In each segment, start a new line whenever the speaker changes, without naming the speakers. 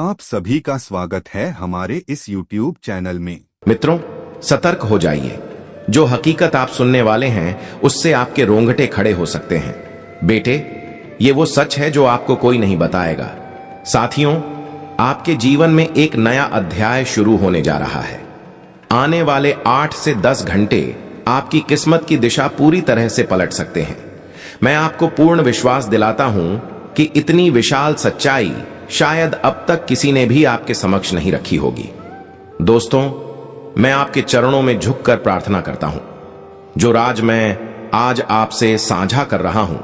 आप सभी का स्वागत है हमारे इस YouTube चैनल में।
मित्रों, सतर्क हो जाइए। जो हकीकत आप सुनने वाले हैं उससे आपके रोंगटे खड़े हो सकते हैं। बेटे, ये वो सच है जो आपको कोई नहीं बताएगा। साथियों, आपके जीवन में एक नया अध्याय शुरू होने जा रहा है। आने वाले 8 से 10 घंटे आपकी किस्मत की दिशा पूरी तरह से पलट सकते हैं। मैं आपको पूर्ण विश्वास दिलाता हूं कि इतनी विशाल सच्चाई शायद अब तक किसी ने भी आपके समक्ष नहीं रखी होगी। दोस्तों, मैं आपके चरणों में झुककर प्रार्थना करता हूं। जो राज मैं आज आपसे साझा कर रहा हूं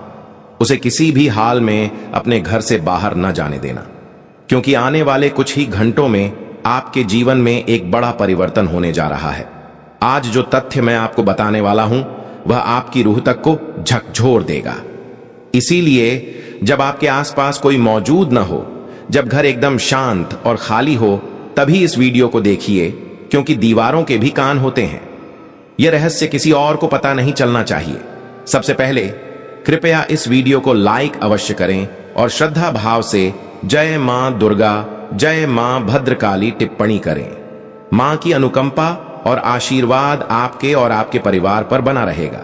उसे किसी भी हाल में अपने घर से बाहर न जाने देना, क्योंकि आने वाले कुछ ही घंटों में आपके जीवन में एक बड़ा परिवर्तन होने जा रहा है। आज जो तथ्य मैं आपको बताने वाला हूं वह आपकी रूह तक को झकझोर देगा। इसीलिए जब आपके आसपास कोई मौजूद न हो, जब घर एकदम शांत और खाली हो, तभी इस वीडियो को देखिए, क्योंकि दीवारों के भी कान होते हैं। यह रहस्य किसी और को पता नहीं चलना चाहिए। सबसे पहले कृपया इस वीडियो को लाइक अवश्य करें और श्रद्धा भाव से जय मां दुर्गा, जय मां भद्रकाली टिप्पणी करें। मां की अनुकंपा और आशीर्वाद आपके और आपके परिवार पर बना रहेगा।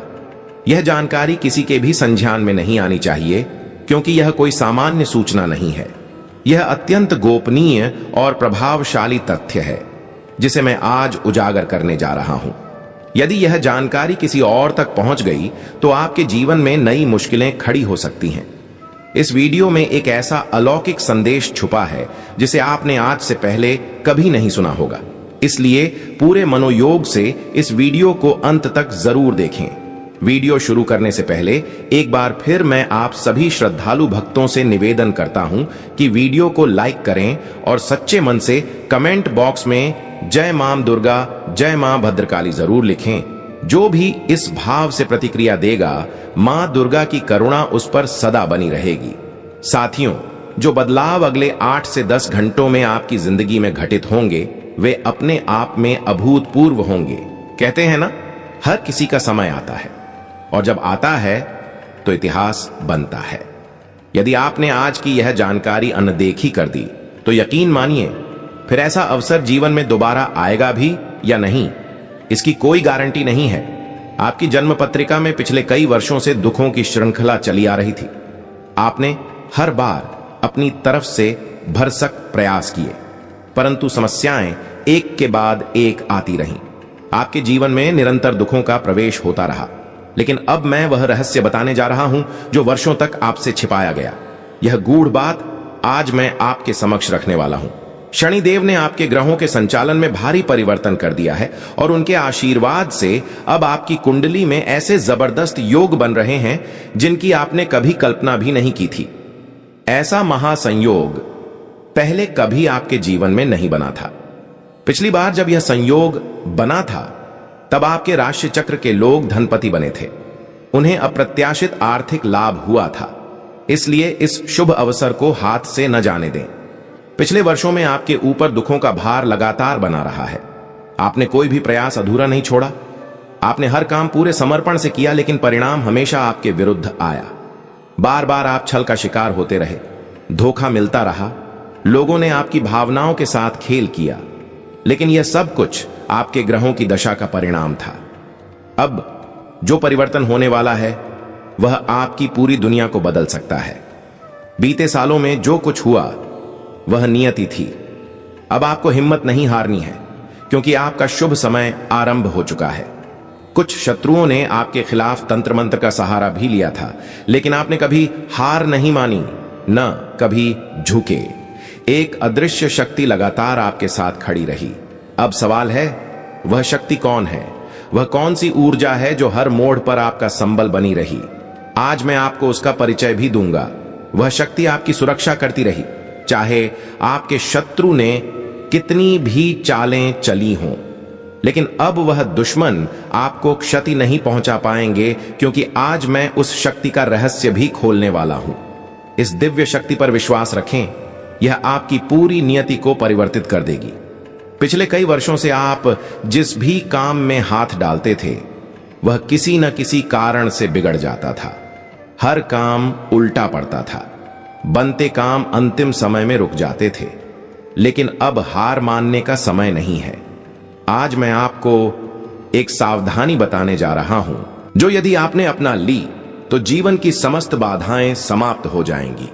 यह जानकारी किसी के भी संज्ञान में नहीं आनी चाहिए, क्योंकि यह कोई सामान्य सूचना नहीं है। यह अत्यंत गोपनीय और प्रभावशाली तथ्य है जिसे मैं आज उजागर करने जा रहा हूं। यदि यह जानकारी किसी और तक पहुंच गई तो आपके जीवन में नई मुश्किलें खड़ी हो सकती हैं। इस वीडियो में एक ऐसा अलौकिक संदेश छुपा है जिसे आपने आज से पहले कभी नहीं सुना होगा। इसलिए पूरे मनोयोग से इस वीडियो को अंत तक जरूर देखें। वीडियो शुरू करने से पहले एक बार फिर मैं आप सभी श्रद्धालु भक्तों से निवेदन करता हूं कि वीडियो को लाइक करें और सच्चे मन से कमेंट बॉक्स में जय मां दुर्गा, जय मां भद्रकाली जरूर लिखें। जो भी इस भाव से प्रतिक्रिया देगा, मां दुर्गा की करुणा उस पर सदा बनी रहेगी। साथियों, जो बदलाव अगले 8 से 10 घंटों में आपकी जिंदगी में घटित होंगे वे अपने आप में अभूतपूर्व होंगे। कहते हैं ना, हर किसी का समय आता है और जब आता है तो इतिहास बनता है। यदि आपने आज की यह जानकारी अनदेखी कर दी तो यकीन मानिए फिर ऐसा अवसर जीवन में दोबारा आएगा भी या नहीं, इसकी कोई गारंटी नहीं है। आपकी जन्म पत्रिका में पिछले कई वर्षों से दुखों की श्रृंखला चली आ रही थी। आपने हर बार अपनी तरफ से भरसक प्रयास किए, परंतु समस्याएं एक के बाद एक आती रहीं। आपके जीवन में निरंतर दुखों का प्रवेश होता रहा। लेकिन अब मैं वह रहस्य बताने जा रहा हूं जो वर्षों तक आपसे छिपाया गया। यह गूढ़ बात आज मैं आपके समक्ष रखने वाला हूं। शनिदेव ने आपके ग्रहों के संचालन में भारी परिवर्तन कर दिया है और उनके आशीर्वाद से अब आपकी कुंडली में ऐसे जबरदस्त योग बन रहे हैं जिनकी आपने कभी कल्पना भी नहीं की थी। ऐसा महासंयोग पहले कभी आपके जीवन में नहीं बना था। पिछली बार जब यह संयोग बना था तब आपके राशि चक्र के लोग धनपति बने थे। उन्हें अप्रत्याशित आर्थिक लाभ हुआ था। इसलिए इस शुभ अवसर को हाथ से न जाने दें। पिछले वर्षों में आपके ऊपर दुखों का भार लगातार बना रहा है। आपने कोई भी प्रयास अधूरा नहीं छोड़ा। आपने हर काम पूरे समर्पण से किया, लेकिन परिणाम हमेशा आपके विरुद्ध आया। बार बार आप छल का शिकार होते रहे, धोखा मिलता रहा, लोगों ने आपकी भावनाओं के साथ खेल किया, लेकिन यह सब कुछ आपके ग्रहों की दशा का परिणाम था। अब जो परिवर्तन होने वाला है वह आपकी पूरी दुनिया को बदल सकता है। बीते सालों में जो कुछ हुआ वह नियति थी। अब आपको हिम्मत नहीं हारनी है, क्योंकि आपका शुभ समय आरंभ हो चुका है। कुछ शत्रुओं ने आपके खिलाफ तंत्र मंत्र का सहारा भी लिया था, लेकिन आपने कभी हार नहीं मानी, न कभी झुके। एक अदृश्य शक्ति लगातार आपके साथ खड़ी रही। अब सवाल है, वह शक्ति कौन है? वह कौन सी ऊर्जा है जो हर मोड़ पर आपका संबल बनी रही? आज मैं आपको उसका परिचय भी दूंगा। वह शक्ति आपकी सुरक्षा करती रही, चाहे आपके शत्रु ने कितनी भी चालें चली हों। लेकिन अब वह दुश्मन आपको क्षति नहीं पहुंचा पाएंगे, क्योंकि आज मैं उस शक्ति का रहस्य भी खोलने वाला हूं। इस दिव्य शक्ति पर विश्वास रखें, यह आपकी पूरी नियति को परिवर्तित कर देगी। पिछले कई वर्षों से आप जिस भी काम में हाथ डालते थे वह किसी न किसी कारण से बिगड़ जाता था। हर काम उल्टा पड़ता था। बनते काम अंतिम समय में रुक जाते थे। लेकिन अब हार मानने का समय नहीं है। आज मैं आपको एक सावधानी बताने जा रहा हूं, जो यदि आपने अपना ली तो जीवन की समस्त बाधाएं समाप्त हो जाएंगी।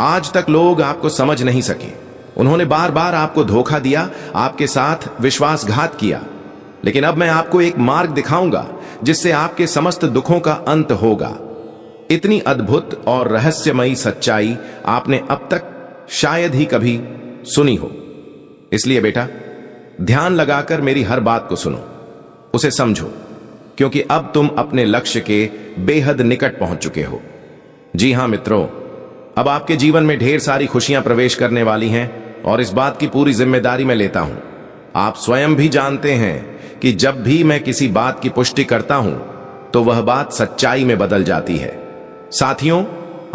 आज तक लोग आपको समझ नहीं सके, उन्होंने बार बार आपको धोखा दिया, आपके साथ विश्वासघात किया, लेकिन अब मैं आपको एक मार्ग दिखाऊंगा जिससे आपके समस्त दुखों का अंत होगा। इतनी अद्भुत और रहस्यमयी सच्चाई आपने अब तक शायद ही कभी सुनी हो। इसलिए बेटा, ध्यान लगाकर मेरी हर बात को सुनो, उसे समझो, क्योंकि अब तुम अपने लक्ष्य के बेहद निकट पहुंच चुके हो। जी हां मित्रों, अब आपके जीवन में ढेर सारी खुशियां प्रवेश करने वाली हैं और इस बात की पूरी जिम्मेदारी मैं लेता हूं। आप स्वयं भी जानते हैं कि जब भी मैं किसी बात की पुष्टि करता हूं तो वह बात सच्चाई में बदल जाती है। साथियों,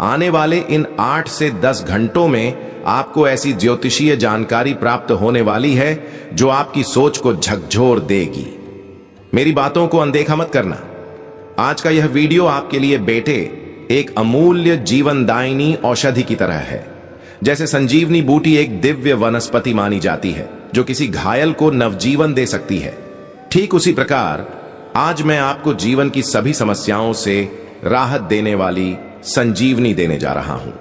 आने वाले इन 8 से 10 घंटों में आपको ऐसी ज्योतिषीय जानकारी प्राप्त होने वाली है जो आपकी सोच को झकझोर देगी। मेरी बातों को अनदेखा मत करना। आज का यह वीडियो आपके लिए बेटे एक अमूल्य जीवनदायिनी औषधि की तरह है। जैसे संजीवनी बूटी एक दिव्य वनस्पति मानी जाती है जो किसी घायल को नवजीवन दे सकती है, ठीक उसी प्रकार आज मैं आपको जीवन की सभी समस्याओं से राहत देने वाली संजीवनी देने जा रहा हूं।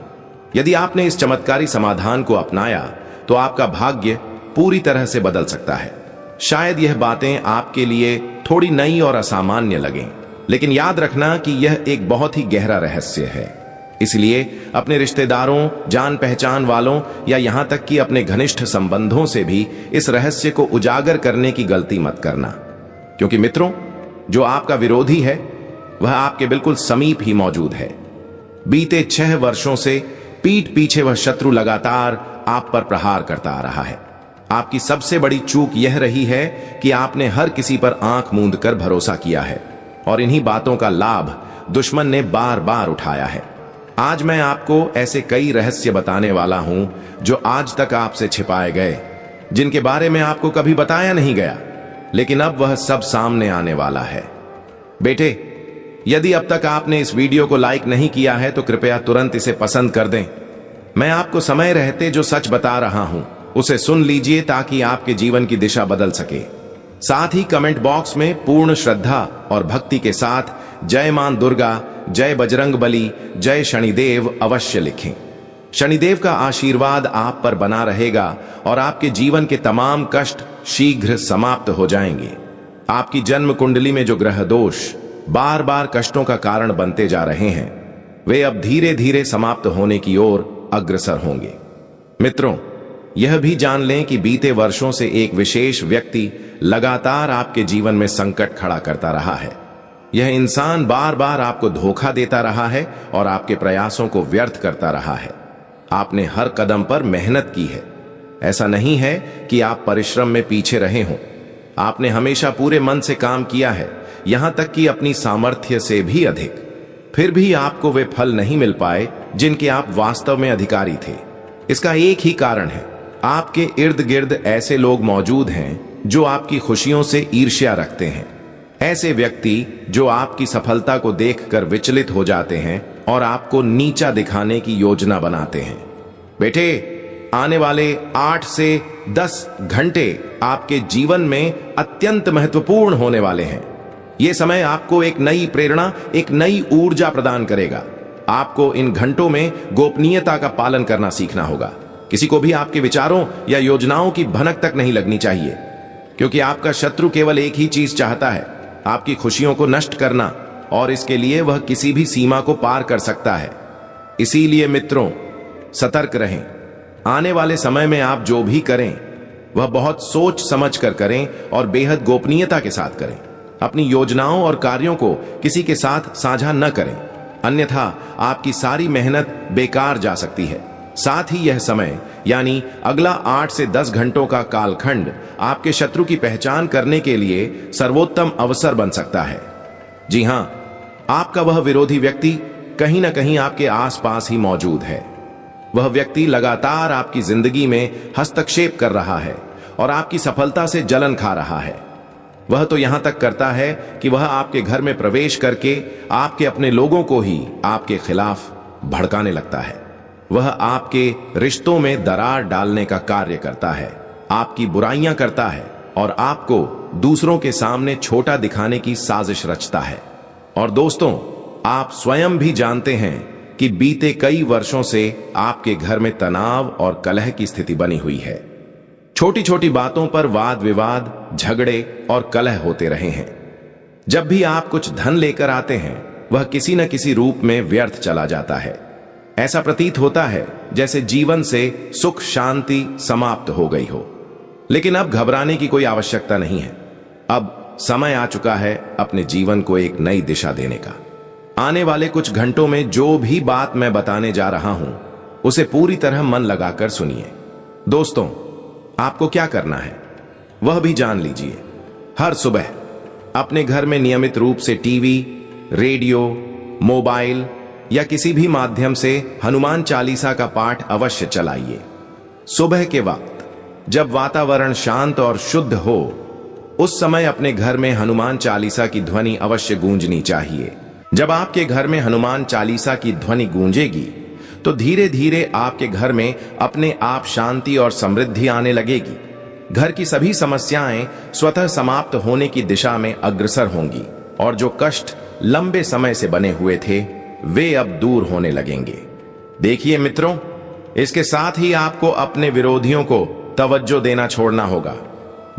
यदि आपने इस चमत्कारी समाधान को अपनाया तो आपका भाग्य पूरी तरह से बदल सकता है। शायद यह बातें आपके लिए थोड़ी नई और असामान्य लगें, लेकिन याद रखना कि यह एक बहुत ही गहरा रहस्य है। इसलिए अपने रिश्तेदारों, जान पहचान वालों या यहां तक कि अपने घनिष्ठ संबंधों से भी इस रहस्य को उजागर करने की गलती मत करना, क्योंकि मित्रों, जो आपका विरोधी है वह आपके बिल्कुल समीप ही मौजूद है। बीते 6 वर्षों से पीठ पीछे वह शत्रु लगातार आप पर प्रहार करता आ रहा है। आपकी सबसे बड़ी चूक यह रही है कि आपने हर किसी पर आंख मूंद कर भरोसा किया है और इन्हीं बातों का लाभ दुश्मन ने बार बार उठाया है। आज मैं आपको ऐसे कई रहस्य बताने वाला हूं जो आज तक आपसे छिपाए गए, जिनके बारे में आपको कभी बताया नहीं गया, लेकिन अब वह सब सामने आने वाला है। बेटे, यदि अब तक आपने इस वीडियो को लाइक नहीं किया है तो कृपया तुरंत इसे पसंद कर दें। मैं आपको समय रहते जो सच बता रहा हूं उसे सुन लीजिए ताकि आपके जीवन की दिशा बदल सके। साथ ही कमेंट बॉक्स में पूर्ण श्रद्धा और भक्ति के साथ जय मां दुर्गा, जय बजरंगबली, जय शनिदेव अवश्य लिखें। शनिदेव का आशीर्वाद आप पर बना रहेगा और आपके जीवन के तमाम कष्ट शीघ्र समाप्त हो जाएंगे। आपकी जन्म कुंडली में जो ग्रह दोष बार बार कष्टों का कारण बनते जा रहे हैं, वे अब धीरे धीरे समाप्त होने की ओर अग्रसर होंगे। मित्रों, यह भी जान लें कि बीते वर्षों से एक विशेष व्यक्ति लगातार आपके जीवन में संकट खड़ा करता रहा है। यह इंसान बार बार आपको धोखा देता रहा है और आपके प्रयासों को व्यर्थ करता रहा है। आपने हर कदम पर मेहनत की है। ऐसा नहीं है कि आप परिश्रम में पीछे रहे हों। आपने हमेशा पूरे मन से काम किया है, यहां तक कि अपनी सामर्थ्य से भी अधिक। फिर भी आपको वे फल नहीं मिल पाए जिनके आप वास्तव में अधिकारी थे। इसका एक ही कारण है, आपके इर्द गिर्द ऐसे लोग मौजूद हैं जो आपकी खुशियों से ईर्ष्या रखते हैं। ऐसे व्यक्ति जो आपकी सफलता को देखकर विचलित हो जाते हैं और आपको नीचा दिखाने की योजना बनाते हैं। बेटे, आने वाले 8 से 10 घंटे आपके जीवन में अत्यंत महत्वपूर्ण होने वाले हैं। यह समय आपको एक नई प्रेरणा, एक नई ऊर्जा प्रदान करेगा। आपको इन घंटों में गोपनीयता का पालन करना सीखना होगा। किसी को भी आपके विचारों या योजनाओं की भनक तक नहीं लगनी चाहिए, क्योंकि आपका शत्रु केवल एक ही चीज चाहता है, आपकी खुशियों को नष्ट करना, और इसके लिए वह किसी भी सीमा को पार कर सकता है। इसीलिए मित्रों, सतर्क रहें। आने वाले समय में आप जो भी करें वह बहुत सोच समझ कर करें और बेहद गोपनीयता के साथ करें। अपनी योजनाओं और कार्यों को किसी के साथ साझा न करें, अन्यथा आपकी सारी मेहनत बेकार जा सकती है। साथ ही यह समय यानी अगला 8 से 10 घंटों का कालखंड आपके शत्रु की पहचान करने के लिए सर्वोत्तम अवसर बन सकता है। जी हां, आपका वह विरोधी व्यक्ति कहीं ना कहीं आपके आसपास ही मौजूद है। वह व्यक्ति लगातार आपकी जिंदगी में हस्तक्षेप कर रहा है और आपकी सफलता से जलन खा रहा है। वह तो यहां तक करता है कि वह आपके घर में प्रवेश करके आपके अपने लोगों को ही आपके खिलाफ भड़काने लगता है। वह आपके रिश्तों में दरार डालने का कार्य करता है, आपकी बुराइयां करता है और आपको दूसरों के सामने छोटा दिखाने की साजिश रचता है। और दोस्तों, आप स्वयं भी जानते हैं कि बीते कई वर्षों से आपके घर में तनाव और कलह की स्थिति बनी हुई है। छोटी छोटी बातों पर वाद विवाद, झगड़े और कलह होते रहे हैं। जब भी आप कुछ धन लेकर आते हैं, वह किसी न किसी रूप में व्यर्थ चला जाता है। ऐसा प्रतीत होता है जैसे जीवन से सुख शांति समाप्त हो गई हो। लेकिन अब घबराने की कोई आवश्यकता नहीं है। अब समय आ चुका है अपने जीवन को एक नई दिशा देने का। आने वाले कुछ घंटों में जो भी बात मैं बताने जा रहा हूं, उसे पूरी तरह मन लगाकर सुनिए। दोस्तों, आपको क्या करना है वह भी जान लीजिए। हर सुबह अपने घर में नियमित रूप से टीवी, रेडियो, मोबाइल या किसी भी माध्यम से हनुमान चालीसा का पाठ अवश्य चलाइए। सुबह के वक्त जब वातावरण शांत और शुद्ध हो, उस समय अपने घर में हनुमान चालीसा की ध्वनि अवश्य गूंजनी चाहिए। जब आपके घर में हनुमान चालीसा की ध्वनि गूंजेगी तो धीरे धीरे आपके घर में अपने आप शांति और समृद्धि आने लगेगी। घर की सभी समस्याएं स्वतः समाप्त होने की दिशा में अग्रसर होंगी और जो कष्ट लंबे समय से बने हुए थे, वे अब दूर होने लगेंगे। देखिए मित्रों, इसके साथ ही आपको अपने विरोधियों को तवज्जो देना छोड़ना होगा।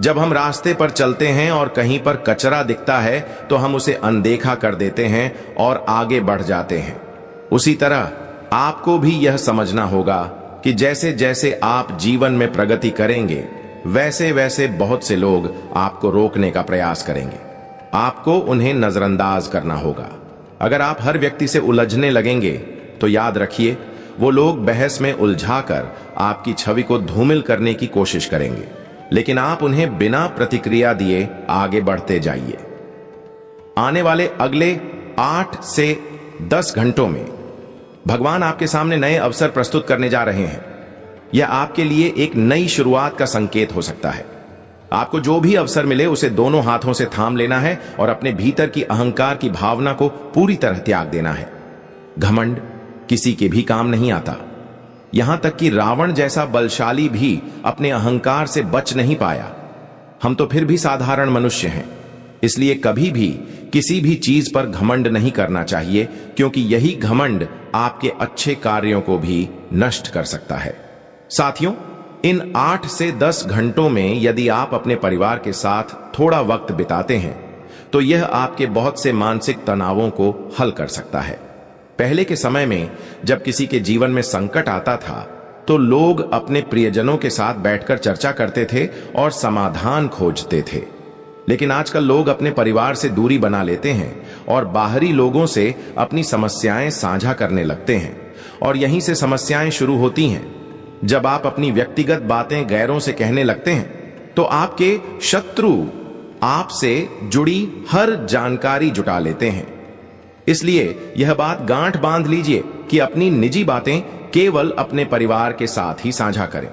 जब हम रास्ते पर चलते हैं और कहीं पर कचरा दिखता है तो हम उसे अनदेखा कर देते हैं और आगे बढ़ जाते हैं। उसी तरह आपको भी यह समझना होगा कि जैसे जैसे आप जीवन में प्रगति करेंगे, वैसे वैसे बहुत से लोग आपको रोकने का प्रयास करेंगे। आपको उन्हें नजरअंदाज करना होगा। अगर आप हर व्यक्ति से उलझने लगेंगे तो याद रखिए, वो लोग बहस में उलझाकर आपकी छवि को धूमिल करने की कोशिश करेंगे, लेकिन आप उन्हें बिना प्रतिक्रिया दिए आगे बढ़ते जाइए। आने वाले अगले 8 से 10 घंटों में भगवान आपके सामने नए अवसर प्रस्तुत करने जा रहे हैं। यह आपके लिए एक नई शुरुआत का संकेत हो सकता है। आपको जो भी अवसर मिले उसे दोनों हाथों से थाम लेना है और अपने भीतर की अहंकार की भावना को पूरी तरह त्याग देना है। घमंड किसी के भी काम नहीं आता। यहां तक कि रावण जैसा बलशाली भी अपने अहंकार से बच नहीं पाया। हम तो फिर भी साधारण मनुष्य हैं, इसलिए कभी भी किसी भी चीज पर घमंड नहीं करना चाहिए, क्योंकि यही घमंड आपके अच्छे कार्यों को भी नष्ट कर सकता है। साथियों, इन 8 से 10 घंटों में यदि आप अपने परिवार के साथ थोड़ा वक्त बिताते हैं तो यह आपके बहुत से मानसिक तनावों को हल कर सकता है। पहले के समय में जब किसी के जीवन में संकट आता था तो लोग अपने प्रियजनों के साथ बैठकर चर्चा करते थे और समाधान खोजते थे। लेकिन आजकल लोग अपने परिवार से दूरी बना लेते हैं और बाहरी लोगों से अपनी समस्याएं साझा करने लगते हैं, और यहीं से समस्याएं शुरू होती हैं। जब आप अपनी व्यक्तिगत बातें गैरों से कहने लगते हैं तो आपके शत्रु आपसे जुड़ी हर जानकारी जुटा लेते हैं। इसलिए यह बात गांठ बांध लीजिए कि अपनी निजी बातें केवल अपने परिवार के साथ ही साझा करें,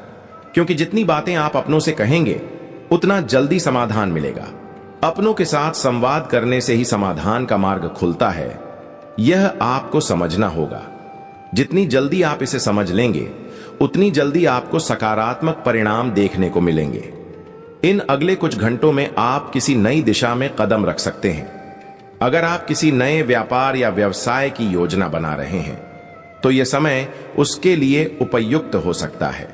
क्योंकि जितनी बातें आप अपनों से कहेंगे उतना जल्दी समाधान मिलेगा। अपनों के साथ संवाद करने से ही समाधान का मार्ग खुलता है। यह आपको समझना होगा। जितनी जल्दी आप इसे समझ लेंगे, उतनी जल्दी आपको सकारात्मक परिणाम देखने को मिलेंगे। इन अगले कुछ घंटों में आप किसी नई दिशा में कदम रख सकते हैं। अगर आप किसी नए व्यापार या व्यवसाय की योजना बना रहे हैं तो यह समय उसके लिए उपयुक्त हो सकता है।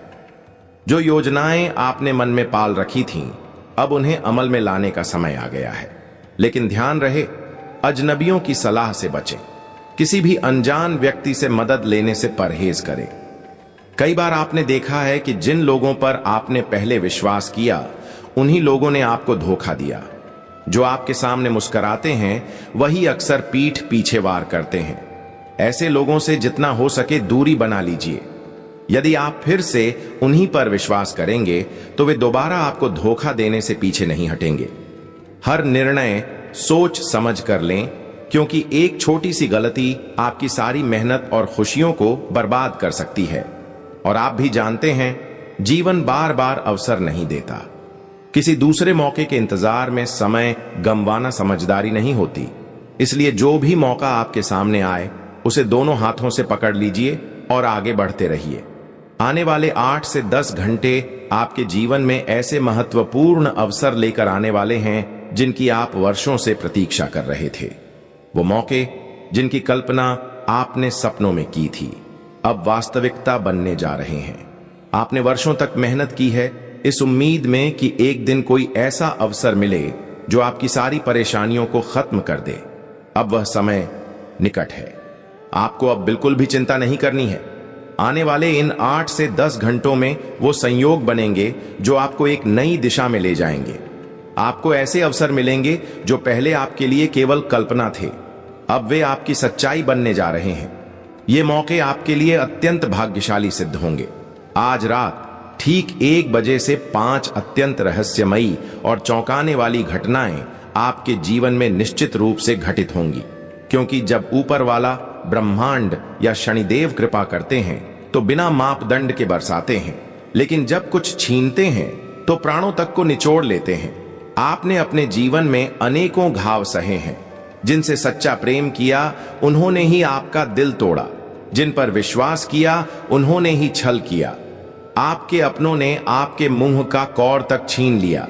जो योजनाएं आपने मन में पाल रखी थीं, अब उन्हें अमल में लाने का समय आ गया है। लेकिन ध्यान रहे, अजनबियों की सलाह से बचें। किसी भी अनजान व्यक्ति से मदद लेने से परहेज करें। कई बार आपने देखा है कि जिन लोगों पर आपने पहले विश्वास किया, उन्हीं लोगों ने आपको धोखा दिया। जो आपके सामने मुस्कुराते हैं वही अक्सर पीठ पीछे वार करते हैं। ऐसे लोगों से जितना हो सके दूरी बना लीजिए। यदि आप फिर से उन्हीं पर विश्वास करेंगे तो वे दोबारा आपको धोखा देने से पीछे नहीं हटेंगे। हर निर्णय सोच समझ कर लें, क्योंकि एक छोटी सी गलती आपकी सारी मेहनत और खुशियों को बर्बाद कर सकती है। और आप भी जानते हैं, जीवन बार बार अवसर नहीं देता। किसी दूसरे मौके के इंतजार में समय गंवाना समझदारी नहीं होती। इसलिए जो भी मौका आपके सामने आए, उसे दोनों हाथों से पकड़ लीजिए और आगे बढ़ते रहिए। आने वाले 8 से 10 घंटे आपके जीवन में ऐसे महत्वपूर्ण अवसर लेकर आने वाले हैं जिनकी आप वर्षों से प्रतीक्षा कर रहे थे। वो मौके जिनकी कल्पना आपने सपनों में की थी, अब वास्तविकता बनने जा रहे हैं। आपने वर्षों तक मेहनत की है इस उम्मीद में कि एक दिन कोई ऐसा अवसर मिले जो आपकी सारी परेशानियों को खत्म कर दे। अब वह समय निकट है। आपको अब बिल्कुल भी चिंता नहीं करनी है। आने वाले इन 8 से 10 घंटों में वो संयोग बनेंगे जो आपको एक नई दिशा में ले जाएंगे। आपको ऐसे अवसर मिलेंगे जो पहले आपके लिए केवल कल्पना थे, अब वे आपकी सच्चाई बनने जा रहे हैं। ये मौके आपके लिए अत्यंत भाग्यशाली सिद्ध होंगे। आज रात ठीक 1 बजे से 5 अत्यंत रहस्यमयी और चौंकाने वाली घटनाएं आपके जीवन में निश्चित रूप से घटित होंगी, क्योंकि जब ऊपर वाला ब्रह्मांड या शनिदेव कृपा करते हैं तो बिना मापदंड के बरसाते हैं, लेकिन जब कुछ छीनते हैं तो प्राणों तक को निचोड़ लेते हैं। आपने अपने जीवन में अनेकों घाव सहे हैं। जिनसे सच्चा प्रेम किया उन्होंने ही आपका दिल तोड़ा, जिन पर विश्वास किया उन्होंने ही छल किया। आपके अपनों ने आपके मुंह का कौर तक छीन लिया,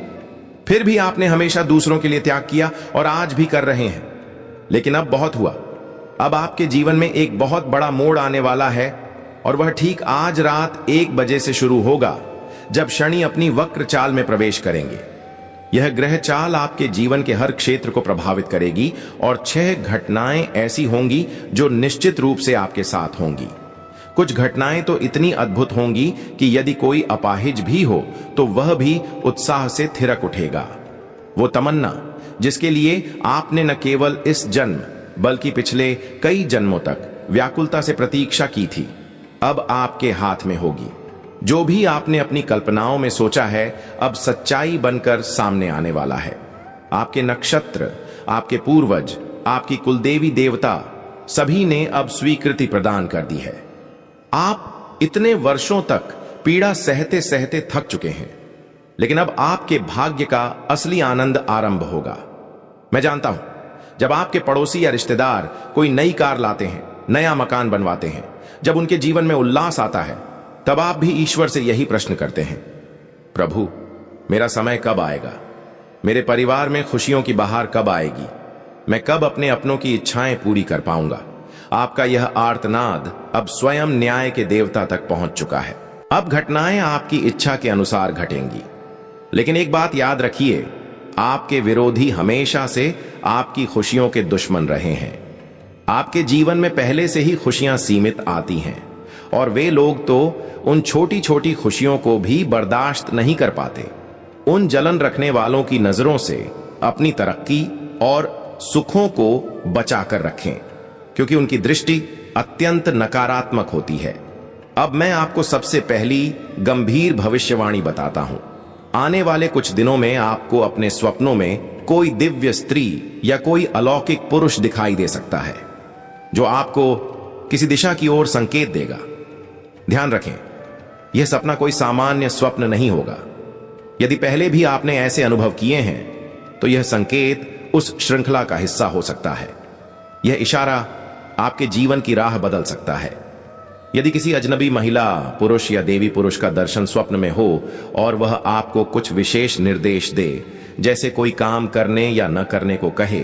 फिर भी आपने हमेशा दूसरों के लिए त्याग किया और आज भी कर रहे हैं। लेकिन अब बहुत हुआ। अब आपके जीवन में एक बहुत बड़ा मोड़ आने वाला है और वह ठीक आज रात 1 बजे से शुरू होगा, जब शनि अपनी वक्र चाल में प्रवेश करेंगे। यह ग्रह चाल आपके जीवन के हर क्षेत्र को प्रभावित करेगी और 6 घटनाएं ऐसी होंगी जो निश्चित रूप से आपके साथ होंगी। कुछ घटनाएं तो इतनी अद्भुत होंगी कि यदि कोई अपाहिज भी हो तो वह भी उत्साह से थिरक उठेगा। वो तमन्ना जिसके लिए आपने न केवल इस जन्म बल्कि पिछले कई जन्मों तक व्याकुलता से प्रतीक्षा की थी, अब आपके हाथ में होगी। जो भी आपने अपनी कल्पनाओं में सोचा है अब सच्चाई बनकर सामने आने वाला है। आपके नक्षत्र, आपके पूर्वज, आपकी कुलदेवी देवता सभी ने अब स्वीकृति प्रदान कर दी है। आप इतने वर्षों तक पीड़ा सहते सहते थक चुके हैं, लेकिन अब आपके भाग्य का असली आनंद आरंभ होगा। मैं जानता हूं, जब आपके पड़ोसी या रिश्तेदार कोई नई कार लाते हैं, नया मकान बनवाते हैं, जब उनके जीवन में उल्लास आता है, तब आप भी ईश्वर से यही प्रश्न करते हैं, प्रभु मेरा समय कब आएगा? मेरे परिवार में खुशियों की बहार कब आएगी? मैं कब अपने अपनों की इच्छाएं पूरी कर पाऊंगा? आपका यह आर्तनाद अब स्वयं न्याय के देवता तक पहुंच चुका है। अब घटनाएं आपकी इच्छा के अनुसार घटेंगी, लेकिन एक बात याद रखिए, आपके विरोधी हमेशा से आपकी खुशियों के दुश्मन रहे हैं। आपके जीवन में पहले से ही खुशियां सीमित आती हैं और वे लोग तो उन छोटी छोटी खुशियों को भी बर्दाश्त नहीं कर पाते। उन जलन रखने वालों की नजरों से अपनी तरक्की और सुखों को बचाकर रखें, क्योंकि उनकी दृष्टि अत्यंत नकारात्मक होती है। अब मैं आपको सबसे पहली गंभीर भविष्यवाणी बताता हूं। आने वाले कुछ दिनों में आपको अपने स्वप्नों में कोई दिव्य स्त्री या कोई अलौकिक पुरुष दिखाई दे सकता है, जो आपको किसी दिशा की ओर संकेत देगा। ध्यान रखें, यह सपना कोई सामान्य स्वप्न नहीं होगा। यदि पहले भी आपने ऐसे अनुभव किए हैं तो यह संकेत उस श्रृंखला का हिस्सा हो सकता है। यह इशारा आपके जीवन की राह बदल सकता है। यदि किसी अजनबी महिला, पुरुष या देवी पुरुष का दर्शन स्वप्न में हो और वह आपको कुछ विशेष निर्देश दे, जैसे कोई काम करने या न करने को कहे,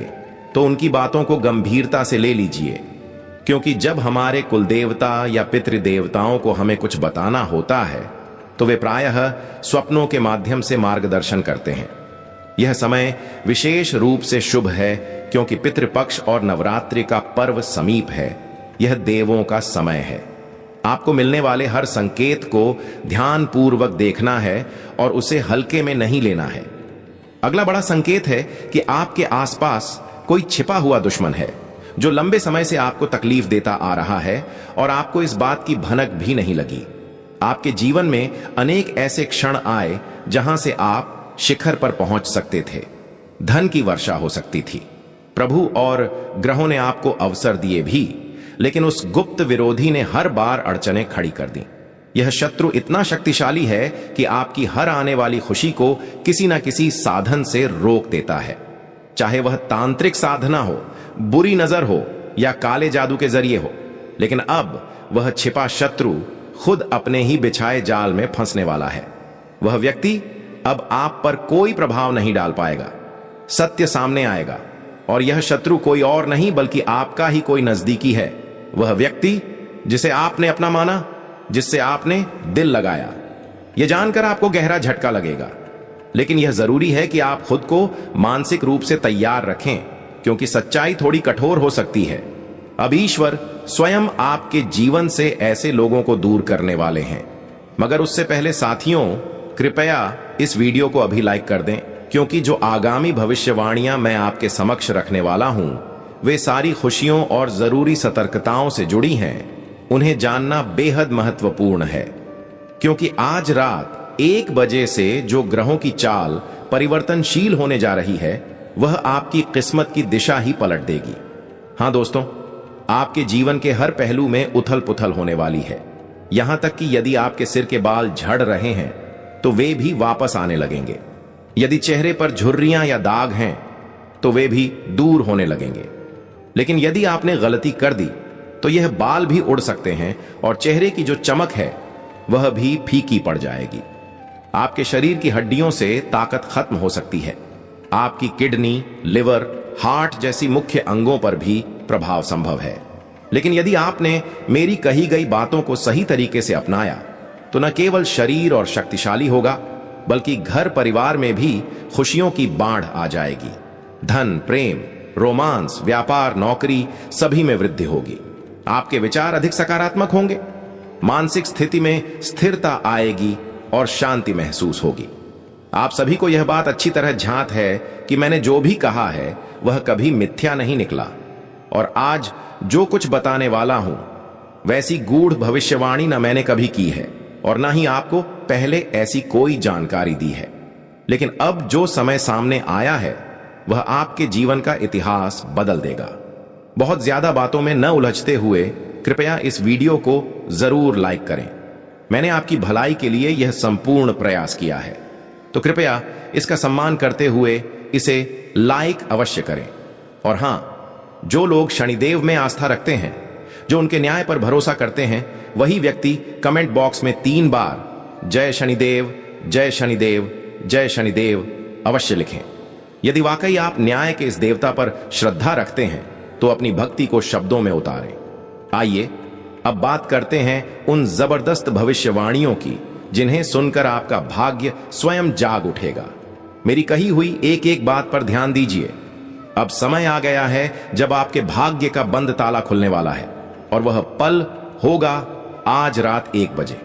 तो उनकी बातों को गंभीरता से ले लीजिए, क्योंकि जब हमारे कुलदेवता या पितृदेवताओं को हमें कुछ बताना होता है तो वे प्रायः स्वप्नों के माध्यम से मार्गदर्शन करते हैं। यह समय विशेष रूप से शुभ है क्योंकि पितृपक्ष और नवरात्रि का पर्व समीप है। यह देवों का समय है। आपको मिलने वाले हर संकेत को ध्यानपूर्वक देखना है और उसे हल्के में नहीं लेना है। अगला बड़ा संकेत है कि आपके आसपास कोई छिपा हुआ दुश्मन है जो लंबे समय से आपको तकलीफ देता आ रहा है और आपको इस बात की भनक भी नहीं लगी। आपके जीवन में अनेक ऐसे क्षण आए जहां से आप शिखर पर पहुंच सकते थे। धन की वर्षा हो सकती थी। प्रभु और ग्रहों ने आपको अवसर दिए भी, लेकिन उस गुप्त विरोधी ने हर बार अड़चनें खड़ी कर दी। यह शत्रु इतना शक्तिशाली है कि आपकी हर आने वाली खुशी को किसी न किसी साधन से रोक देता है, चाहे वह तांत्रिक साधना हो, बुरी नजर हो या काले जादू के जरिए हो। लेकिन अब वह छिपा शत्रु खुद अपने ही बिछाए जाल में फंसने वाला है। वह व्यक्ति अब आप पर कोई प्रभाव नहीं डाल पाएगा। सत्य सामने आएगा और यह शत्रु कोई और नहीं बल्कि आपका ही कोई नजदीकी है। वह व्यक्ति जिसे आपने अपना माना, जिससे आपने दिल लगाया। यह जानकर आपको गहरा झटका लगेगा, लेकिन यह जरूरी है कि आप खुद को मानसिक रूप से तैयार रखें, क्योंकि सच्चाई थोड़ी कठोर हो सकती है। अब ईश्वर स्वयं आपके जीवन से ऐसे लोगों को दूर करने वाले हैं। मगर उससे पहले साथियों, कृपया इस वीडियो को अभी लाइक कर दें, क्योंकि जो आगामी भविष्यवाणियां मैं आपके समक्ष रखने वाला हूं, वे सारी खुशियों और जरूरी सतर्कताओं से जुड़ी हैं। उन्हें जानना बेहद महत्वपूर्ण है, क्योंकि आज रात 1 बजे से जो ग्रहों की चाल परिवर्तनशील होने जा रही है, वह आपकी किस्मत की दिशा ही पलट देगी। हां दोस्तों, आपके जीवन के हर पहलू में उथल पुथल होने वाली है। यहां तक कि यदि आपके सिर के बाल झड़ रहे हैं तो वे भी वापस आने लगेंगे। यदि चेहरे पर झुर्रियां या दाग हैं तो वे भी दूर होने लगेंगे। लेकिन यदि आपने गलती कर दी तो यह बाल भी उड़ सकते हैं और चेहरे की जो चमक है वह भी फीकी पड़ जाएगी। आपके शरीर की हड्डियों से ताकत खत्म हो सकती है। आपकी किडनी, लिवर, हार्ट जैसी मुख्य अंगों पर भी प्रभाव संभव है। लेकिन यदि आपने मेरी कही गई बातों को सही तरीके से अपनाया तो न केवल शरीर और शक्तिशाली होगा, बल्कि घर परिवार में भी खुशियों की बाढ़ आ जाएगी। धन, प्रेम, रोमांस, व्यापार, नौकरी सभी में वृद्धि होगी। आपके विचार अधिक सकारात्मक होंगे। मानसिक स्थिति में स्थिरता आएगी और शांति महसूस होगी। आप सभी को यह बात अच्छी तरह झांत है कि मैंने जो भी कहा है वह कभी मिथ्या नहीं निकला, और आज जो कुछ बताने वाला हूं वैसी गूढ़ भविष्यवाणी न मैंने कभी की है और ना ही आपको पहले ऐसी कोई जानकारी दी है। लेकिन अब जो समय सामने आया है वह आपके जीवन का इतिहास बदल देगा। बहुत ज्यादा बातों में न उलझते हुए कृपया इस वीडियो को जरूर लाइक करें। मैंने आपकी भलाई के लिए यह संपूर्ण प्रयास किया है, तो कृपया इसका सम्मान करते हुए इसे लाइक अवश्य करें। और हां, जो लोग शनिदेव में आस्था रखते हैं, जो उनके न्याय पर भरोसा करते हैं, वही व्यक्ति कमेंट बॉक्स में 3 बार जय शनिदेव, जय शनिदेव, जय शनिदेव अवश्य लिखें। यदि वाकई आप न्याय के इस देवता पर श्रद्धा रखते हैं तो अपनी भक्ति को शब्दों में उतारें। आइए अब बात करते हैं उन जबरदस्त भविष्यवाणियों की जिन्हें सुनकर आपका भाग्य स्वयं जाग उठेगा। मेरी कही हुई एक एक बात पर ध्यान दीजिए। अब समय आ गया है जब आपके भाग्य का बंद ताला खुलने वाला है, और वह पल होगा आज रात 1 बजे।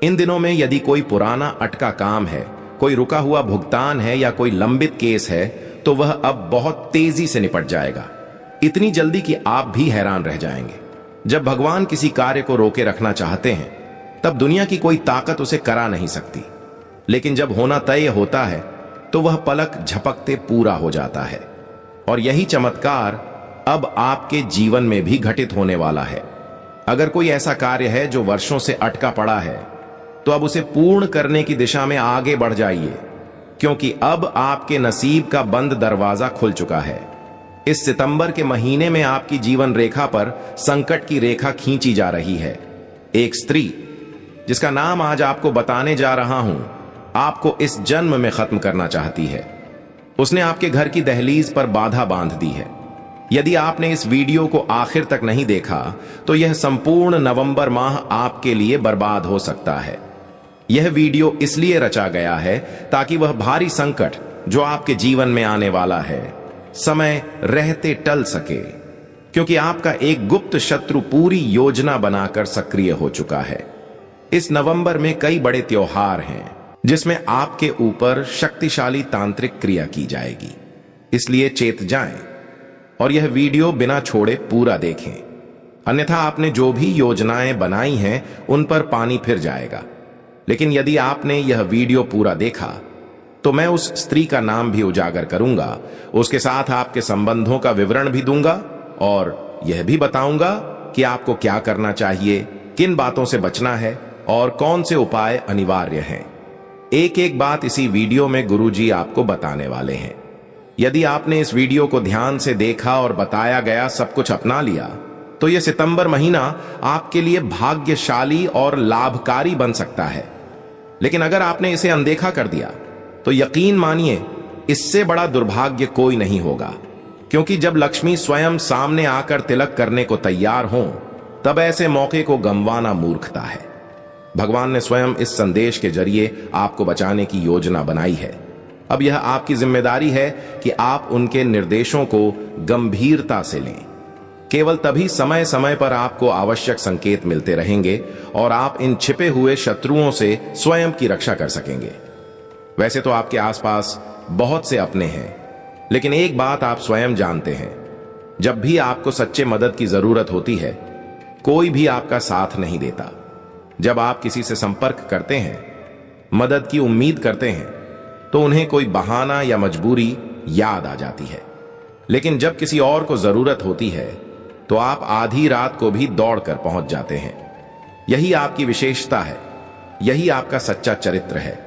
इन दिनों में यदि कोई पुराना अटका काम है, कोई रुका हुआ भुगतान है या कोई लंबित केस है, तो वह अब बहुत तेजी से निपट जाएगा। इतनी जल्दी कि आप भी हैरान रह जाएंगे। जब भगवान किसी कार्य को रोके रखना चाहते हैं तब दुनिया की कोई ताकत उसे करा नहीं सकती, लेकिन जब होना तय होता है तो वह पलक झपकते पूरा हो जाता है। और यही चमत्कार अब आपके जीवन में भी घटित होने वाला है। अगर कोई ऐसा कार्य है जो वर्षों से अटका पड़ा है, तो अब उसे पूर्ण करने की दिशा में आगे बढ़ जाइए, क्योंकि अब आपके नसीब का बंद दरवाजा खुल चुका है। इस सितंबर के महीने में आपकी जीवन रेखा पर संकट की रेखा खींची जा रही है। एक स्त्री, जिसका नाम आज आपको बताने जा रहा हूं, आपको इस जन्म में खत्म करना चाहती है। उसने आपके घर की दहलीज पर बाधा बांध दी है। यदि आपने इस वीडियो को आखिर तक नहीं देखा तो यह संपूर्ण नवंबर माह आपके लिए बर्बाद हो सकता है। यह वीडियो इसलिए रचा गया है ताकि वह भारी संकट जो आपके जीवन में आने वाला है, समय रहते टल सके, क्योंकि आपका एक गुप्त शत्रु पूरी योजना बनाकर सक्रिय हो चुका है। इस नवंबर में कई बड़े त्योहार हैं जिसमें आपके ऊपर शक्तिशाली तांत्रिक क्रिया की जाएगी, इसलिए चेत जाएं और यह वीडियो बिना छोड़े पूरा देखें, अन्यथा आपने जो भी योजनाएं बनाई हैं उन पर पानी फिर जाएगा। लेकिन यदि आपने यह वीडियो पूरा देखा तो मैं उस स्त्री का नाम भी उजागर करूंगा, उसके साथ आपके संबंधों का विवरण भी दूंगा और यह भी बताऊंगा कि आपको क्या करना चाहिए, किन बातों से बचना है और कौन से उपाय अनिवार्य हैं। एक एक बात इसी वीडियो में गुरुजी आपको बताने वाले हैं। यदि आपने इस वीडियो को ध्यान से देखा और बताया गया सब कुछ अपना लिया तो यह सितंबर महीना आपके लिए भाग्यशाली और लाभकारी बन सकता है। लेकिन अगर आपने इसे अनदेखा कर दिया तो यकीन मानिए इससे बड़ा दुर्भाग्य कोई नहीं होगा, क्योंकि जब लक्ष्मी स्वयं सामने आकर तिलक करने को तैयार हो तब ऐसे मौके को गंवाना मूर्खता है। भगवान ने स्वयं इस संदेश के जरिए आपको बचाने की योजना बनाई है। अब यह आपकी जिम्मेदारी है कि आप उनके निर्देशों को गंभीरता से लें। केवल तभी समय समय पर आपको आवश्यक संकेत मिलते रहेंगे और आप इन छिपे हुए शत्रुओं से स्वयं की रक्षा कर सकेंगे। वैसे तो आपके आसपास बहुत से अपने हैं, लेकिन एक बात आप स्वयं जानते हैं, जब भी आपको सच्चे मदद की जरूरत होती है कोई भी आपका साथ नहीं देता। जब आप किसी से संपर्क करते हैं, मदद की उम्मीद करते हैं, तो उन्हें कोई बहाना या मजबूरी याद आ जाती है। लेकिन जब किसी और को जरूरत होती है तो आप आधी रात को भी दौड़कर पहुंच जाते हैं। यही आपकी विशेषता है, यही आपका सच्चा चरित्र है।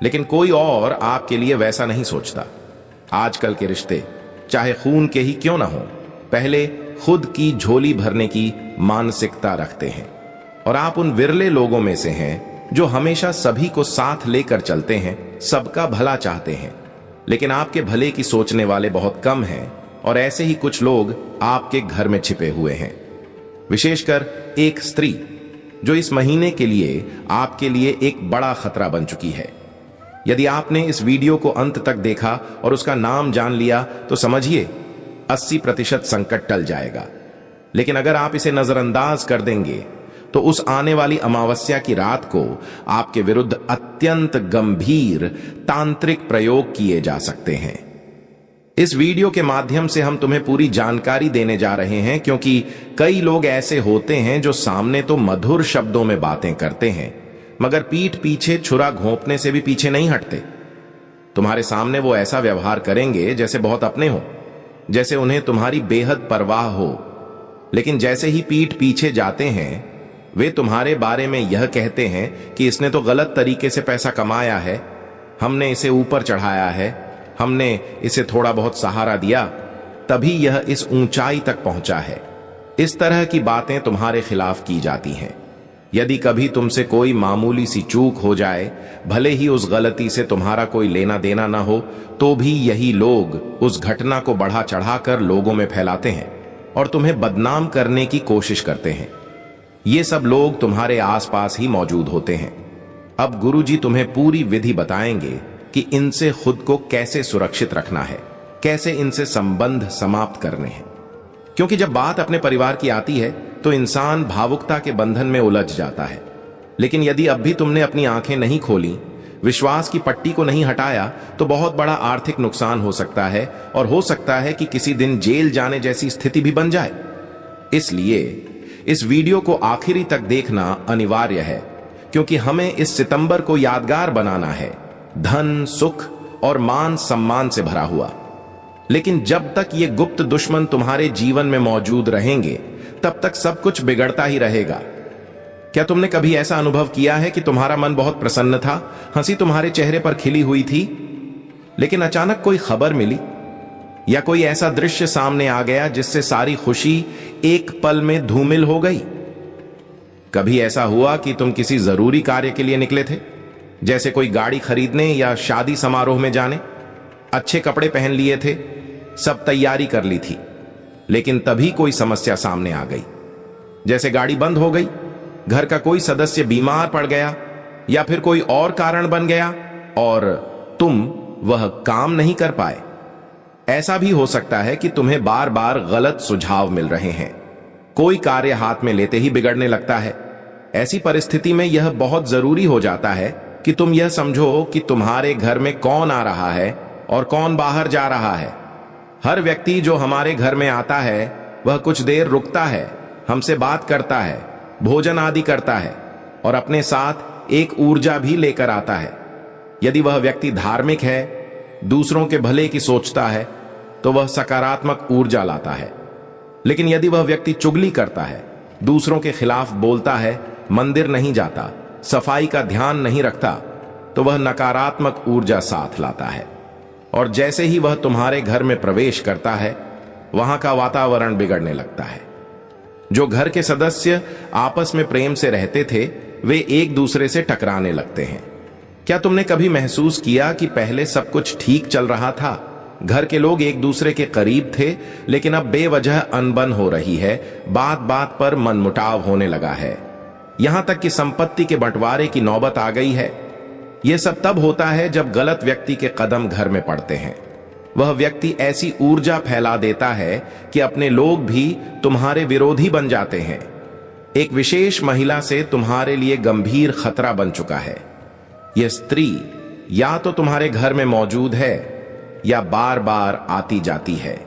लेकिन कोई और आपके लिए वैसा नहीं सोचता। आजकल के रिश्ते चाहे खून के ही क्यों ना हो, पहले खुद की झोली भरने की मानसिकता रखते हैं। और आप उन विरले लोगों में से हैं जो हमेशा सभी को साथ लेकर चलते हैं, सबका भला चाहते हैं। लेकिन आपके भले की सोचने वाले बहुत कम हैं, और ऐसे ही कुछ लोग आपके घर में छिपे हुए हैं। विशेषकर एक स्त्री जो इस महीने के लिए आपके लिए एक बड़ा खतरा बन चुकी है। यदि आपने इस वीडियो को अंत तक देखा और उसका नाम जान लिया तो समझिए 80% संकट टल जाएगा। लेकिन अगर आप इसे नजरअंदाज कर देंगे तो उस आने वाली अमावस्या की रात को आपके विरुद्ध अत्यंत गंभीर तांत्रिक प्रयोग किए जा सकते हैं। इस वीडियो के माध्यम से हम तुम्हें पूरी जानकारी देने जा रहे हैं, क्योंकि कई लोग ऐसे होते हैं जो सामने तो मधुर शब्दों में बातें करते हैं, मगर पीठ पीछे छुरा घोंपने से भी पीछे नहीं हटते। तुम्हारे सामने वो ऐसा व्यवहार करेंगे जैसे बहुत अपने हो, जैसे उन्हें तुम्हारी बेहद परवाह हो। लेकिन जैसे ही पीठ पीछे जाते हैं वे तुम्हारे बारे में यह कहते हैं कि इसने तो गलत तरीके से पैसा कमाया है, हमने इसे ऊपर चढ़ाया है, हमने इसे थोड़ा बहुत सहारा दिया, तभी यह इस ऊंचाई तक पहुंचा है। इस तरह की बातें तुम्हारे खिलाफ की जाती हैं। यदि कभी तुमसे कोई मामूली सी चूक हो जाए, भले ही उस गलती से तुम्हारा कोई लेना देना ना हो, तो भी यही लोग उस घटना को बढ़ा चढ़ाकर लोगों में फैलाते हैं और तुम्हें बदनाम करने की कोशिश करते हैं। ये सब लोग तुम्हारे आसपास ही मौजूद होते हैं। अब गुरुजी तुम्हें पूरी विधि बताएंगे कि इनसे खुद को कैसे सुरक्षित रखना है, कैसे इनसे संबंध समाप्त करने हैं। क्योंकि जब बात अपने परिवार की आती है तो इंसान भावुकता के बंधन में उलझ जाता है। लेकिन यदि अब भी तुमने अपनी आंखें नहीं खोली, विश्वास की पट्टी को नहीं हटाया, तो बहुत बड़ा आर्थिक नुकसान हो सकता है और हो सकता है कि किसी दिन जेल जाने जैसी स्थिति भी बन जाए। इसलिए इस वीडियो को आखिरी तक देखना अनिवार्य है, क्योंकि हमें इस सितंबर को यादगार बनाना है, धन, सुख और मान सम्मान से भरा हुआ। लेकिन जब तक ये गुप्त दुश्मन तुम्हारे जीवन में मौजूद रहेंगे तब तक सब कुछ बिगड़ता ही रहेगा। क्या तुमने कभी ऐसा अनुभव किया है कि तुम्हारा मन बहुत प्रसन्न था, हंसी तुम्हारे चेहरे पर खिली हुई थी, लेकिन अचानक कोई खबर मिली या कोई ऐसा दृश्य सामने आ गया जिससे सारी खुशी एक पल में धूमिल हो गई? कभी ऐसा हुआ कि तुम किसी जरूरी कार्य के लिए निकले थे, जैसे कोई गाड़ी खरीदने या शादी समारोह में जाने, अच्छे कपड़े पहन लिए थे, सब तैयारी कर ली थी, लेकिन तभी कोई समस्या सामने आ गई, जैसे गाड़ी बंद हो गई, घर का कोई सदस्य बीमार पड़ गया या फिर कोई और कारण बन गया और तुम वह काम नहीं कर पाए। ऐसा भी हो सकता है कि तुम्हें बार बार गलत सुझाव मिल रहे हैं, कोई कार्य हाथ में लेते ही बिगड़ने लगता है। ऐसी परिस्थिति में यह बहुत जरूरी हो जाता है कि तुम यह समझो कि तुम्हारे घर में कौन आ रहा है और कौन बाहर जा रहा है। हर व्यक्ति जो हमारे घर में आता है वह कुछ देर रुकता है, हमसे बात करता है, भोजन आदि करता है और अपने साथ एक ऊर्जा भी लेकर आता है। यदि वह व्यक्ति धार्मिक है, दूसरों के भले की सोचता है, तो वह सकारात्मक ऊर्जा लाता है। लेकिन यदि वह व्यक्ति चुगली करता है, दूसरों के खिलाफ बोलता है, मंदिर नहीं जाता, सफाई का ध्यान नहीं रखता, तो वह नकारात्मक ऊर्जा साथ लाता है। और जैसे ही वह तुम्हारे घर में प्रवेश करता है, वहां का वातावरण बिगड़ने लगता है। जो घर के सदस्य आपस में प्रेम से रहते थे वे एक दूसरे से टकराने लगते हैं। क्या तुमने कभी महसूस किया कि पहले सब कुछ ठीक चल रहा था, घर के लोग एक दूसरे के करीब थे, लेकिन अब बेवजह अनबन हो रही है, बात बात पर मनमुटाव होने लगा है, यहां तक कि संपत्ति के बंटवारे की नौबत आ गई है। यह सब तब होता है जब गलत व्यक्ति के कदम घर में पड़ते हैं। वह व्यक्ति ऐसी ऊर्जा फैला देता है कि अपने लोग भी तुम्हारे विरोधी बन जाते हैं। एक विशेष महिला से तुम्हारे लिए गंभीर खतरा बन चुका है। यह स्त्री या तो तुम्हारे घर में मौजूद है या बार बार आती जाती है।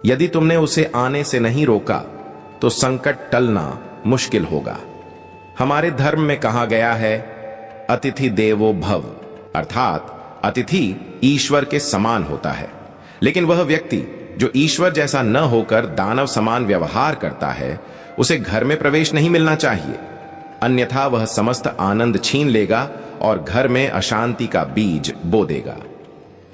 यदि तुमने उसे आने से नहीं रोका तो संकट टलना मुश्किल होगा। हमारे धर्म में कहा गया है, अतिथि देवो भव, अर्थात अतिथि ईश्वर के समान होता है। लेकिन वह व्यक्ति जो ईश्वर जैसा न होकर दानव समान व्यवहार करता है, उसे घर में प्रवेश नहीं मिलना चाहिए, अन्यथा वह समस्त आनंद छीन लेगा और घर में अशांति का बीज बो देगा।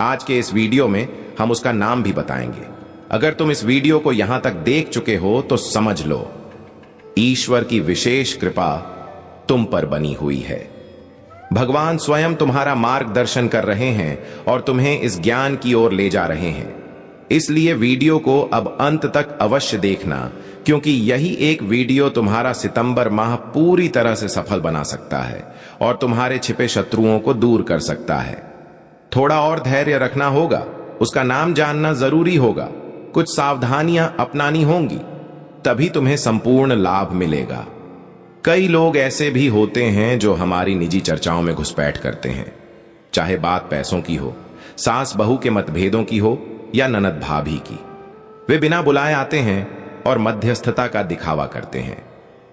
आज के इस वीडियो में हम उसका नाम भी बताएंगे। अगर तुम इस वीडियो को यहां तक देख चुके हो तो समझ लो, ईश्वर की विशेष कृपा तुम पर बनी हुई है। भगवान स्वयं तुम्हारा मार्गदर्शन कर रहे हैं और तुम्हें इस ज्ञान की ओर ले जा रहे हैं। इसलिए वीडियो को अब अंत तक अवश्य देखना, क्योंकि यही एक वीडियो तुम्हारा सितंबर माह पूरी तरह से सफल बना सकता है और तुम्हारे छिपे शत्रुओं को दूर कर सकता है। थोड़ा और धैर्य रखना होगा, उसका नाम जानना जरूरी होगा, कुछ सावधानियां अपनानी होंगी, तभी तुम्हें संपूर्ण लाभ मिलेगा। कई लोग ऐसे भी होते हैं जो हमारी निजी चर्चाओं में घुसपैठ करते हैं, चाहे बात पैसों की हो, सास बहू के मतभेदों की हो या ननद भाभी की। वे बिना बुलाए आते हैं और मध्यस्थता का दिखावा करते हैं।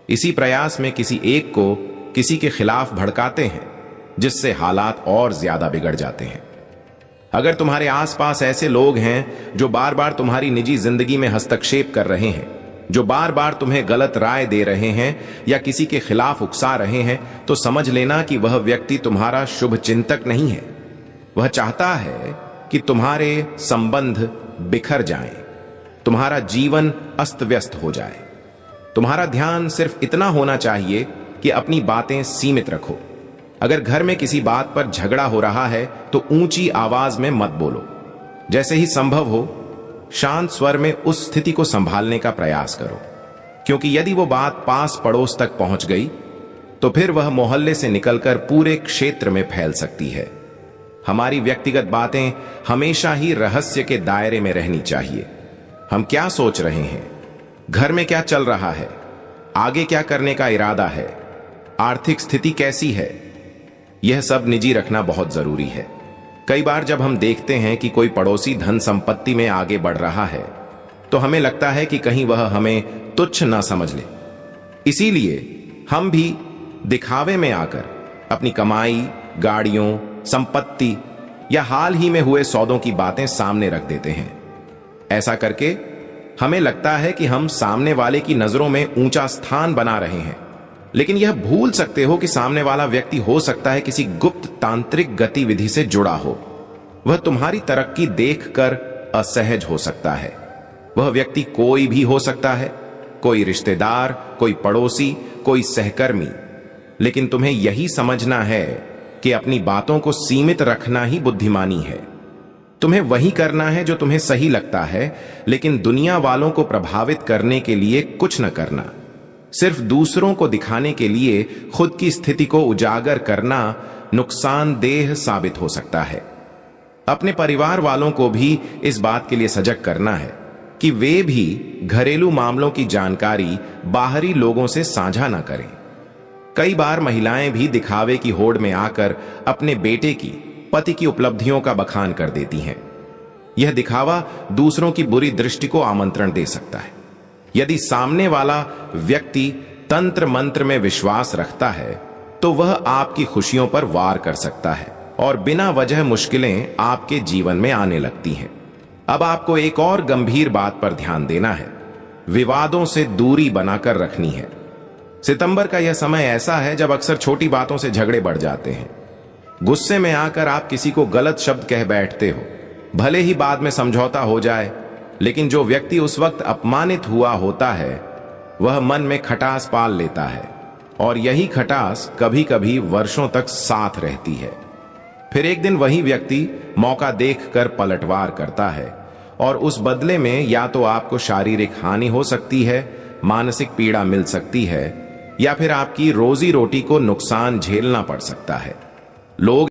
इसी प्रयास में किसी एक को किसी के खिलाफ भड़काते हैं, जिससे हालात और ज्यादा बिगड़ जाते हैं। अगर तुम्हारे आसपास ऐसे लोग हैं जो बार बार तुम्हारी निजी जिंदगी में हस्तक्षेप कर रहे हैं, जो बार बार तुम्हें गलत राय दे रहे हैं या किसी के खिलाफ उकसा रहे हैं, तो समझ लेना कि वह व्यक्ति तुम्हारा शुभ चिंतक नहीं है। वह चाहता है कि तुम्हारे संबंध बिखर जाएं, तुम्हारा जीवन अस्त व्यस्त हो जाए। तुम्हारा ध्यान सिर्फ इतना होना चाहिए कि अपनी बातें सीमित रखो। अगर घर में किसी बात पर झगड़ा हो रहा है तो ऊंची आवाज में मत बोलो। जैसे ही संभव हो शांत स्वर में उस स्थिति को संभालने का प्रयास करो, क्योंकि यदि वो बात पास पड़ोस तक पहुंच गई तो फिर वह मोहल्ले से निकलकर पूरे क्षेत्र में फैल सकती है। हमारी व्यक्तिगत बातें हमेशा ही रहस्य के दायरे में रहनी चाहिए। हम क्या सोच रहे हैं, घर में क्या चल रहा है, आगे क्या करने का इरादा है, आर्थिक स्थिति कैसी है, यह सब निजी रखना बहुत जरूरी है। कई बार जब हम देखते हैं कि कोई पड़ोसी धन संपत्ति में आगे बढ़ रहा है तो हमें लगता है कि कहीं वह हमें तुच्छ ना समझ ले। इसीलिए हम भी दिखावे में आकर अपनी कमाई, गाड़ियों, संपत्ति या हाल ही में हुए सौदों की बातें सामने रख देते हैं। ऐसा करके हमें लगता है कि हम सामने वाले की नजरों में ऊंचा स्थान बना रहे हैं, लेकिन यह भूल सकते हो कि सामने वाला व्यक्ति हो सकता है किसी गुप्त तांत्रिक गतिविधि से जुड़ा हो। वह तुम्हारी तरक्की देखकर असहज हो सकता है। वह व्यक्ति कोई भी हो सकता है, कोई रिश्तेदार, कोई पड़ोसी, कोई सहकर्मी। लेकिन तुम्हें यही समझना है कि अपनी बातों को सीमित रखना ही बुद्धिमानी है। तुम्हें वही करना है जो तुम्हें सही लगता है, लेकिन दुनिया वालों को प्रभावित करने के लिए कुछ न करना। सिर्फ दूसरों को दिखाने के लिए खुद की स्थिति को उजागर करना नुकसानदेह साबित हो सकता है। अपने परिवार वालों को भी इस बात के लिए सजग करना है कि वे भी घरेलू मामलों की जानकारी बाहरी लोगों से साझा ना करें। कई बार महिलाएं भी दिखावे की होड़ में आकर अपने बेटे की, पति की उपलब्धियों का बखान कर देती हैं। यह दिखावा दूसरों की बुरी दृष्टि को आमंत्रण दे सकता है। यदि सामने वाला व्यक्ति तंत्र मंत्र में विश्वास रखता है तो वह आपकी खुशियों पर वार कर सकता है और बिना वजह मुश्किलें आपके जीवन में आने लगती हैं। अब आपको एक और गंभीर बात पर ध्यान देना है, विवादों से दूरी बनाकर रखनी है। सितंबर का यह समय ऐसा है जब अक्सर छोटी बातों से झगड़े बढ़ जाते हैं। गुस्से में आकर आप किसी को गलत शब्द कह बैठते हो, भले ही बाद में समझौता हो जाए, लेकिन जो व्यक्ति उस वक्त अपमानित हुआ होता है वह मन में खटास पाल लेता है और यही खटास कभी कभी वर्षों तक साथ रहती है। फिर एक दिन वही व्यक्ति मौका देखकर पलटवार करता है और उस बदले में या तो आपको शारीरिक हानि हो सकती है, मानसिक पीड़ा मिल सकती है, या फिर आपकी रोजी रोटी को नुकसान झेलना पड़ सकता है। लोग